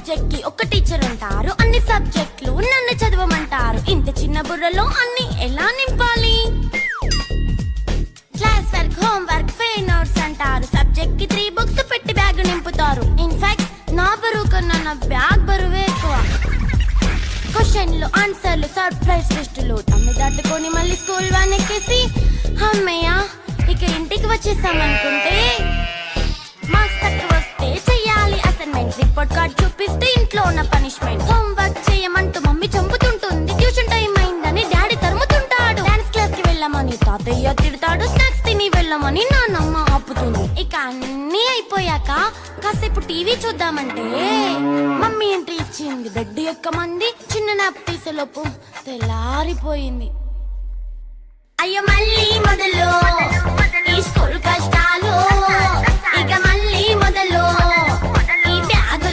Subject కి ఒక teacher ఉంటారు, అన్ని సబ్జెక్టులు నన్ను చదవమంటారు. ఇంత చిన్న బుర్రలో అన్ని ఎలా నింపాలి? Class work, home work, fair notes అంటారు. సబ్జెక్ట్ కి 3 బుక్స్ పెట్టి బ్యాగ్ నింపుతారు. ఇన్ఫాక్ట్ నా బరువు కన్నా నా బ్యాగ్ బరువే ఎక్కువ. క్వశ్చన్లు, ఆన్సర్లు, సర్ప్రైజ్ టెస్టులు తమ్మి దాటుకొని మళ్ళీ స్కూల్ వ్యాన్ ఎక్కేసి అమ్మయ్య ఇక ఇంటికి వచ్చేసామనుకుంటే మార్క్స్ తక్కువ వస్తే చెయ్యాలి అసైన్మెంట్. రిపోర్ట్ కార్డ్ చూపిస్తే ఇంట్లో ఉన్న పనిష్మెంట్. హోమ్ వర్క్ చేయమంటూ మమ్మీ చంపుతుంటుంది. ట్యూషన్ టైం అయిందని డాడీ తరుముతుంటాడు. డాన్స్ క్లాస్ కి వెళ్ళమని తాతయ్య తిడతాడు. స్నాక్స్ తిని వెళ్ళమని నాన్నమ్మ ఆపుతుంది. ఇక అన్నీ అయిపోయాక కాసేపు టీవీ చూద్దామంటే మమ్మీ ఎంట్రీ ఇచ్చింది. బెడ్ ఎక్కమంది. చిన్న నాప్ తీసేలోపు తెల్లారిపోయింది. అయ్యో మళ్ళీ మొదలు ఈ స్కూల్ కష్టాలు.